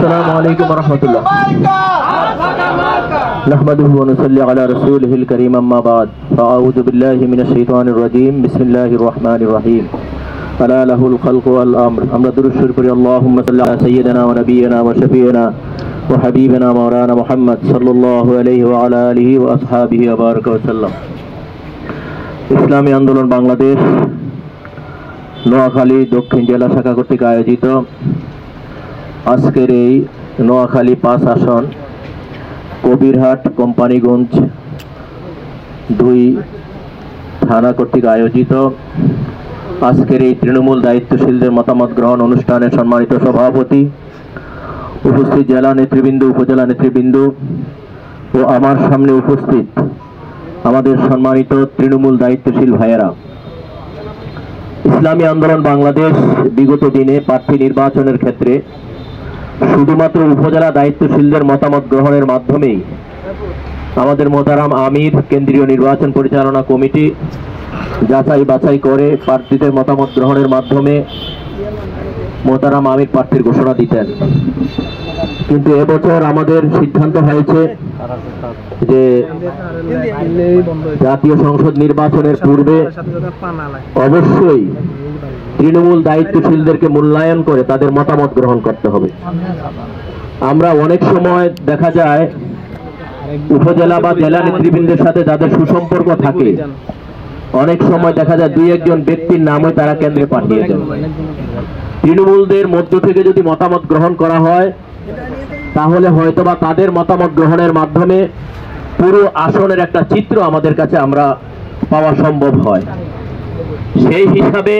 अस्सलामु अलैकुम वरहमतुल्लाह। नहमदुहु व नुसल्ली अला रसूलिहिल करीम अम्मा बाद। अऊज़ु बिल्लाहि मिनश शैतानिर रजीम। बिस्मिल्लाहिर रहमानिर रहीम। अला लहुल खल्क़ु वल अम्र। আমরা দুরূদ শরীফ পড়ি আল্লাহুম্মা সাল্লি আলা সাইয়্যিদিনা ওয়া নাবিয়িনা ওয়া শাফিঈনা ওয়া হাবিবিনা মাওলানা মুহাম্মদ সাল্লাল্লাহু আলাইহি ওয়া আলা আলিহি ওয়া আসহাবিহি ওয়া বারাকা ওয়া সাল্লাম। ইসলামী আন্দোলন বাংলাদেশ নোয়াখালী দক্ষিণ জেলা শাখা কর্তৃক আয়োজিত আজকের এই নোয়াখালী ৫ আসন কবিরহাট কোম্পানিগঞ্জ ২ থানা কর্তৃক আয়োজিত আজকের এই তৃণমূল দায়িত্বশীলদের মতামত গ্রহণ অনুষ্ঠানের সম্মানিত সভাপতি, উপস্থিত জেলা নেতৃবৃন্দ, উপজেলা নেতৃবৃন্দ ও আমার সামনে উপস্থিত আমাদের সম্মানিত তৃণমূল দায়িত্বশীল ভাইয়েরা, ইসলামী আন্দোলন বাংলাদেশ বিগত দিনে প্রার্থী নির্বাচনের ক্ষেত্রে শুধুমাত্র উপজেলা দায়িত্বশীলদের মতামত গ্রহণের মাধ্যমেই আমাদের মোহতারাম আমির কেন্দ্রীয় নির্বাচন পরিচালনা কমিটি যাচাই বাছাই করে প্রার্থীদের মতামত গ্রহণের মাধ্যমে মোহতারাম আমির প্রার্থীর ঘোষণা দিতেন। কিন্তু এবছর আমাদের সিদ্ধান্ত হয়েছে যে জাতীয় সংসদ নির্বাচনের পূর্বে অবশ্যই তৃণমূল দায়িত্বশীলদেরকে মূল্যায়ন করে তাদের মতামত গ্রহণ করতে হবে। আমরা অনেক সময় দেখা যায় উপজেলা বা জেলা নেতৃবৃন্দের সাথে যাদের সুসম্পর্ক থাকে, অনেক সময় দেখা যায় ২-১ জন ব্যক্তির নামই তারা কেন্দ্রে পাঠিয়ে দেন। তৃণমূলদের মধ্য থেকে যদি মতামত গ্রহণ করা হয় তাহলে হয়তোবা তাদের মতামত গ্রহণের মাধ্যমে পুরো আসনের একটা চিত্র আমাদের কাছে আমরা পাওয়া সম্ভব হয়। সেই হিসাবে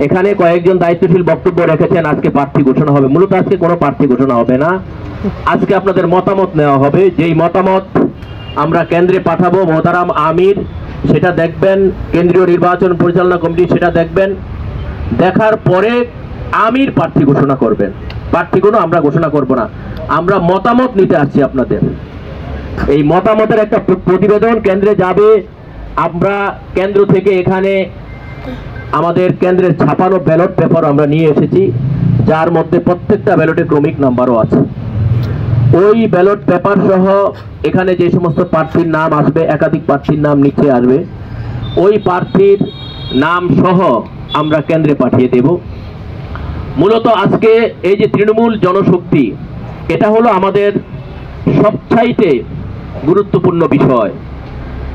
এখানে কয়েকজন দায়িত্বশীল বক্তব্য রেখেছেন। আজকে প্রার্থী ঘোষণা হবে, মূলত আজকে কোনো প্রার্থী ঘোষণা হবে না, আজকে আপনাদের মতামত নেওয়া হবে। যেই মতামত আমরা কেন্দ্রে পাঠাবো, মোহতারাম আমির সেটা দেখবেন, কেন্দ্রীয় নির্বাচন পরিচালনা কমিটি সেটা দেখবেন, দেখার পরে আমির প্রার্থী ঘোষণা করবেন। প্রার্থী কোনো আমরা ঘোষণা করব না, আমরা মতামত নিতে আসছি আপনাদের। এই মতামতের একটা প্রতিবেদন কেন্দ্রে যাবে। আমরা কেন্দ্র থেকে এখানে আমাদের কেন্দ্রের ছাপানো ব্যালট পেপার আমরা নিয়ে এসেছি, যার মধ্যে প্রত্যেকটা ব্যালটে ক্রমিক নাম্বারও আছে। ওই ব্যালট পেপার সহ এখানে যে সমস্ত প্রার্থীর নাম আসবে, একাধিক প্রার্থীর নাম নিচে আসবে, ওই প্রার্থীর নাম সহ আমরা কেন্দ্রে পাঠিয়ে দেব। মূলত আজকে এই যে তৃণমূল জনশক্তি, এটা হলো আমাদের সবচাইতে গুরুত্বপূর্ণ বিষয়।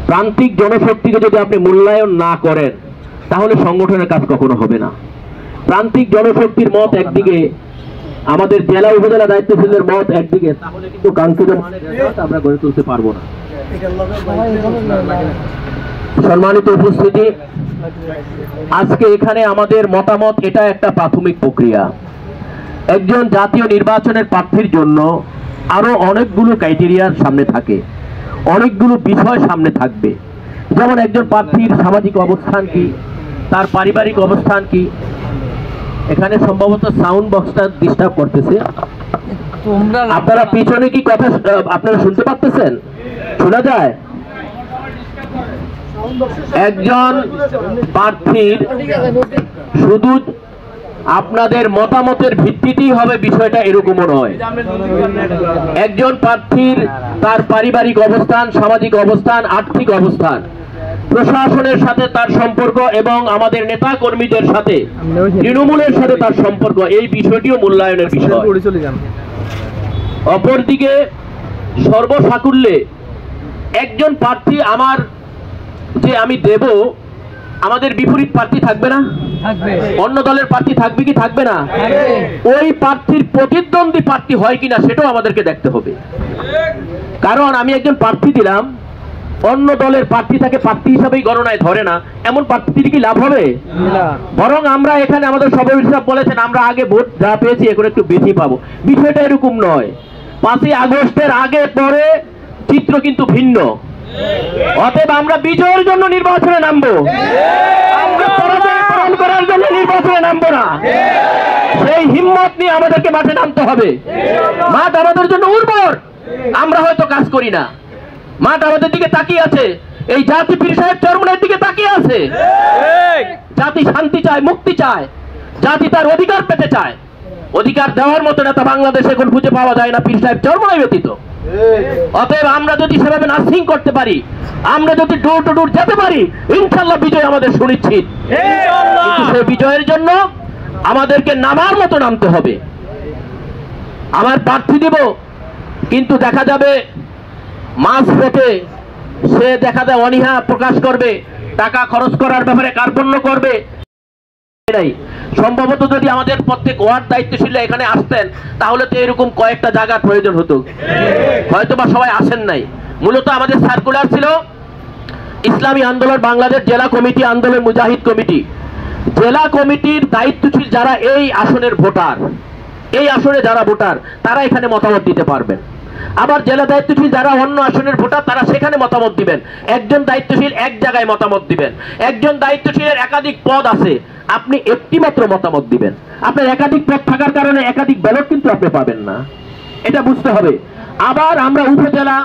প্রান্তিক জনশক্তিকে যদি আপনি মূল্যায়ন না করেন তাহলে সংগঠনের কাজ কখনো হবে না। প্রান্তিক জনশক্তির মত একদিকে, আমাদের জেলা উপজেলা দায়িত্বশীলদের মত একদিকে, তাহলে কিন্তু কাঙ্ক্ষিত আমরা গড়ে তুলতে পারবো না। সম্মানিত উপস্থিতি, আজকে এখানে আমাদের মতামত, এটা একটা প্রাথমিক প্রক্রিয়া। একজন জাতীয় নির্বাচনের প্রার্থীর জন্য আরো অনেকগুলো ক্রাইটেরিয়ার সামনে থাকে, অনেকগুলো বিষয় সামনে থাকবে। যেমন একজন প্রার্থীর সামাজিক অবস্থান কি, তার পারিবারিক অবস্থান কি। এখানে সম্ভবত সাউন্ড বক্সটা ডিস্টার্ব করতেছে, আপনারা পিছনে কি কথা আপনারা শুনতে পাচ্ছেন? শোনা যায়? একজন প্রার্থীর শুধু আপনাদের মতামতের ভিত্তিতেই হবে বিষয়টা, এরকমও নয়। একজন প্রার্থীর তার পারিবারিক অবস্থান, সামাজিক অবস্থান, আর্থিক অবস্থান, প্রশাসনের সাথে তার সম্পর্ক এবং আমাদের নেতা কর্মীদের সাথে, তৃণমূলের সাথে তার সম্পর্ক, এই বিষয়টিও মূল্যায়নের বিষয়। অপরদিকে সর্বসাকুল্যে একজন প্রার্থী আমার যে আমি দেব, আমাদের বিপরীত প্রার্থী থাকবে না? অন্য দলের প্রার্থী থাকবে কি থাকবে না? ওই প্রার্থীর প্রতিদ্বন্দ্বী প্রার্থী হয় কিনা সেটাও আমাদেরকে দেখতে হবে। কারণ আমি একজন প্রার্থী দিলাম, অন্য দলের প্রার্থী তাকে প্রার্থী হিসাবেই গণনায় ধরে না, এমন প্রার্থীর কি লাভ হবে? বরং আমরা এখানে আমাদের সভাপতি সাহেব বলেছেন আমরা আগে ভোট যা পেয়েছি এখন একটু বেশি পাবো, বিষয়টা এরকম নয়। 5ই আগস্টের আগে পরে চিত্র কিন্তু ভিন্ন। অতএব আমরা বিজয়ের জন্য নির্বাচনে নামবো, আমরা পরাজয় পূরণ করার জন্য নির্বাচনে নামবো না। সেই হিম্মত নিয়ে আমাদেরকে মাঠে নামতে হবে। মাঠ আমাদের জন্য উর্বর, আমরা হয়তো কাজ করি না, মাঠ আমাদের দিকে তাকিয়ে আছে, এই জাতি পীর সাহেব চরমনের দিকে তাকিয়ে আছে। জাতি শান্তি চায়, মুক্তি চায়, জাতি তার অধিকার পেতে চায়। অধিকার দেওয়ার মতো নেতা বাংলাদেশে এখন খুঁজে পাওয়া যায় না পীর সাহেব চরমনাই ব্যতীত। অতএব আমরা যদি সেভাবে নার্সিং করতে পারি, আমরা যদি ডোর টু ডোর যেতে পারি, ইনশাআল্লাহ বিজয় আমাদের সুনিশ্চিত। কিন্তু সেই বিজয়ের জন্য আমাদেরকে নামার মতো নামতে হবে। আমার প্রার্থী দিব, কিন্তু দেখা যাবে মাঝ পথে সে দেখা যায় অনীহা প্রকাশ করবে, টাকা খরচ করার ব্যাপারে কার্পণ্য করবে। সম্ভবত যদি আমাদের প্রত্যেক ওয়ার্ড দায়িত্বশীল এখানে আসতেন, তাহলে তো এরকম কয়েকটা জায়গার প্রয়োজন হতো, হয়তো বা সবাই আসেন নাই। মূলত আমাদের সার্কুলার ছিল ইসলামী আন্দোলন বাংলাদেশ জেলা কমিটি, আন্দোলন মুজাহিদ কমিটি। জেলা কমিটির দায়িত্বশীল যারা এই আসনের ভোটার, এই আসনে যারা ভোটার, তারা এখানে মতামত দিতে পারবেন। আবার জেলা দায়িত্বশীল যারা অন্য আসনের ভোটার, তারা সেখানে মতামত দিবেন। একজন দায়িত্বশীল এক জায়গায় মতামত দিবেন। একজন দায়িত্বশীলের একাধিক পদ আছে, আপনি একটি মাত্র মতামত দিবেন। আপনার একাধিক পদ থাকার কারণে একাধিক ব্যালট কিন্তু আপনি পাবেন না, এটা বুঝতে হবে। আবার আমরা উপজেলা,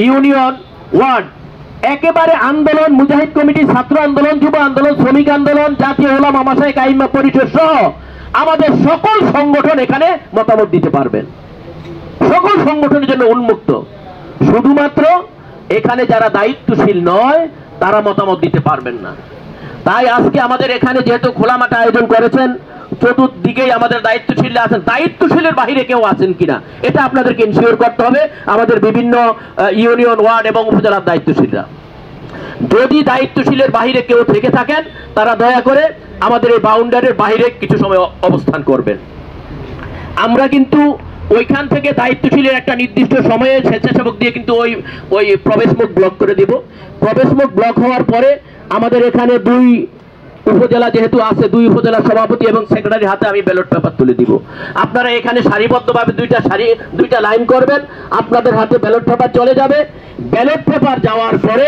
ইউনিয়ন, ওয়ার্ড একেবারে আন্দোলন মুজাহিদ কমিটি, ছাত্র আন্দোলন, যুব আন্দোলন, শ্রমিক আন্দোলন, জাতীয় ওলামা মাসায়েখ আইম্মা পরিষদ সহ আমাদের সকল সংগঠন এখানে মতামত দিতে পারবেন। সকল সংগঠনের জন্য উন্মুক্ত। শুধুমাত্র এখানে যারা দায়িত্বশীল নয় তারা মতামত দিতে পারবেন না। তাই আজকে আমাদের এখানে যেহেতু খোলা মাঠে আয়োজন করেছেন, চতুর্দিকেই আমাদের দায়িত্বশীল আছেন, দায়িত্বশীলের বাহিরে কেউ আছেন কিনা এটা আপনাদেরকে ইনশিওর করতে হবে। আমাদের বিভিন্ন ইউনিয়ন, ওয়ার্ড এবং উপজেলার দায়িত্বশীলরা, যদি দায়িত্বশীলের বাহিরে কেউ থেকে থাকেন, তারা দয়া করে আমাদের এই বাউন্ডারির বাহিরে কিছু সময় অবস্থান করবেন। আমরা কিন্তু ওইখান থেকে দায়িত্বশীলের একটা নির্দিষ্ট সময়ে স্বেচ্ছাসেবক দিয়ে কিন্তু ওই প্রবেশমুখ ব্লক করে দিব। প্রবেশমুখ ব্লক হওয়ার পরে আমাদের এখানে দুই উপজেলা যেহেতু আছে, দুই উপজেলা সভাপতি এবং সেক্রেটারির হাতে আমি ব্যালট পেপার তুলে দিব। আপনারা এখানে সারিবদ্ধভাবে দুইটা লাইন করবেন, আপনাদের হাতে ব্যালট পেপার চলে যাবে। ব্যালট পেপার যাওয়ার পরে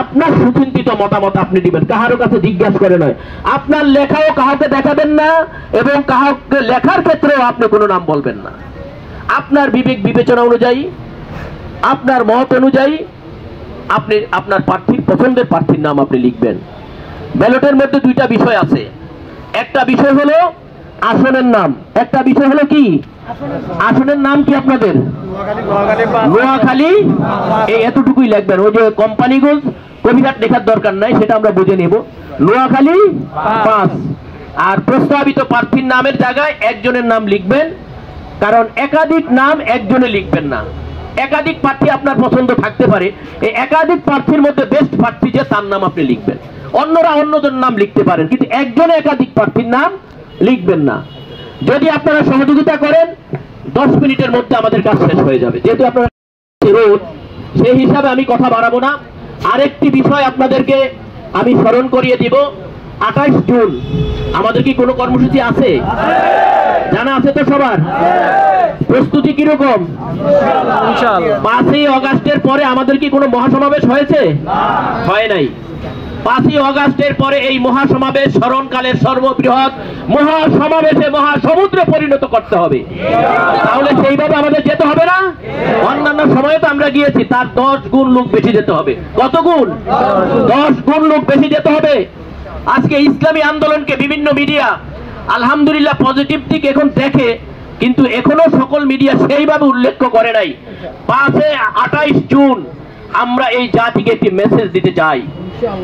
আপনার সুচিন্তিত মতামত আপনি দিবেন, কাহারো কাছে জিজ্ঞাসা করে নয়। আপনার লেখাও কাহাকে দেখাবেন না এবং কাহাকে লেখার ক্ষেত্রেও আপনি কোনো নাম বলবেন না। আপনার বিবেক বিবেচনা অনুযায়ী, আপনার মত অনুযায়ী আপনি আপনার প্রার্থীর, পছন্দের প্রার্থীর নাম আপনি লিখবেন। ব্যালটের মধ্যে দুইটা বিষয় আছে, একটা বিষয় হলো আসনের নাম, একটা বিষয় হলো কি আসনের নাম কি আপনাদের নোয়াখালী, এই এতটুকুই লিখবেন। ওই যে কোম্পানিগঞ্জ কবিঘাট লেখার দরকার নাই, সেটা আমরা বুঝে নেব। নোয়াখালী 5। আর প্রস্তাবিত প্রার্থীর নামের জায়গায় একজনের নাম লিখবেন, কারণ একাধিক নাম একজনে লিখবেন না। একাধিক প্রার্থী আপনার পছন্দ থাকতে পারে, এই একাধিক প্রার্থীর মধ্যে বেস্ট প্রার্থী যে তার নাম আপনি লিখবেন। অন্যরা অন্যদের নাম লিখতে পারেন, কিন্তু একজনে একাধিক প্রার্থীর নাম লিখবেন না। যদি আপনারা সহযোগিতা করেন 10 মিনিটের মধ্যে আমাদের কাজ শেষ হয়ে যাবে। যেহেতু আপনারা রোদ, সেই হিসাবে আমি কথা বাড়াবো না। আরেকটি বিষয় আপনাদেরকে আমি স্মরণ করিয়ে দিব, 28 জুন আমাদের কি কোনো কর্মসূচি আছে? জানা আছে তো সবার? প্রস্তুতি কিরকম? 5ই আগস্টের পরে আমাদের কি কোনো মহাসমাবেশ হয়েছে? হয় নাই। 5ই আগস্টের পরে এই মহাসমাবেশ স্মরণকালের সর্ববৃহৎ মহাসমাবেশে মহাসমুদ্রে পরিণত করতে হবে। তাহলে সেইভাবে আমাদের যেতে হবে না? অন্যান্য সময়ে তো আমরা গিয়েছি, তার 10 গুণ লোক বেশি যেতে হবে। কত গুণ? 10 গুণ লোক বেশি যেতে হবে। আজকে ইসলামী আন্দোলনকে বিভিন্ন মিডিয়া আলহামদুলিল্লাহ পজিটিভ দিক এখন দেখে, কিন্তু এখনো সকল মিডিয়া সেইভাবে উল্লেখ করে নাই। 28 জুন আমরা এই জাতিকে একটি মেসেজ দিতে চাই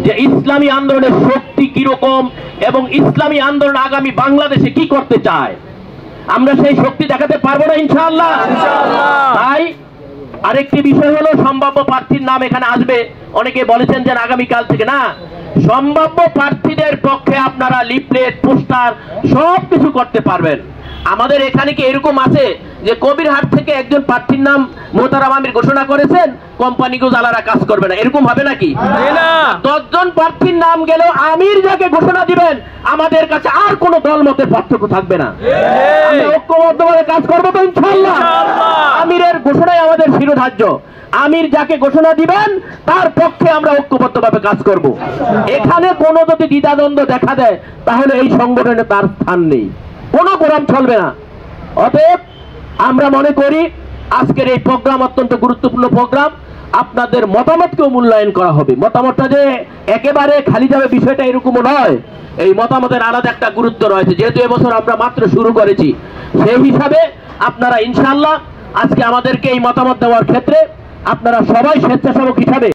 যে ইসলামী আন্দোলনের শক্তি কিরকম এবং ইসলামী আন্দোলন আগামী বাংলাদেশে কি করতে চায়, আমরা সেই শক্তি দেখাতে পারবো না ইনশাআল্লাহ। তাই আরেকটি বিষয় হলো সম্ভাব্য প্রার্থীর নাম এখানে আসবে। অনেকে বলেছেন যে আগামীকাল থেকে, না, সম্ভাব্য প্রার্থীদের পক্ষে আপনারা লিফলেট, পোস্টার সবকিছু করতে পারবেন। আমাদের এখানে কি এরকম আছে যে কবিরহাট থেকে একজন প্রার্থীর নাম মোহতারাম আমির ঘোষণা করেছেন, কোম্পানিগঞ্জ আলারা কাজ করবে না, এরকম হবে নাকি? 10 জন প্রার্থীর নাম গেলেও আমির যাকে ঘোষণা দিবেন, আমাদের কাছে আর কোনো দলমতের পার্থক্য থাকবে না। আমরা ঐক্যবদ্ধভাবে কাজ করবো তো ইনশাআল্লাহ। আমিরের ঘোষণাই আমাদের শিরোধার্য। আমির যাকে ঘোষণা দিবেন তার পক্ষে আমরা ঐক্যবদ্ধভাবে কাজ করব। এখানে কোনো যদি দ্বিধাদ্বন্দ্ব দেখা দেয়, তাহলে এই সংগঠনে তার স্থান নেই, কোনো গোরাম চলবে না। অতএব আমরা মনে করি আজকের এই প্রোগ্রাম অত্যন্ত গুরুত্বপূর্ণ প্রোগ্রাম। আপনাদের মতামতকেও মূল্যায়ন করা হবে। মতামতটা যে একেবারে খালি যাবে বিষয়টা এরকমও নয়, এই মতামতের আলাদা একটা গুরুত্ব রয়েছে। যেহেতু এবছর আমরা মাত্র শুরু করেছি, সেই হিসাবে আপনারা ইনশাআল্লাহ আজকে আমাদেরকে এই মতামত দেওয়ার ক্ষেত্রে আপনারা সবাই স্বেচ্ছাসেবক হিসাবে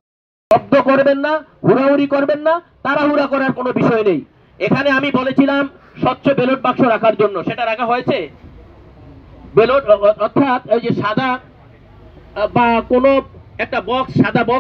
শব্দ করবেন না, হুড়াহুড়ি করবেন না, তাড়াহুড়া করার কোনো বিষয় নেই। এখানে আমি বলেছিলাম স্বচ্ছ ব্যালট বাক্স রাখার জন্য, সেটা রাখা হয়েছে। ব্যালট অর্থাৎ ওই যে সাদা বা কোনো একটা বক্স, সাদা বক্স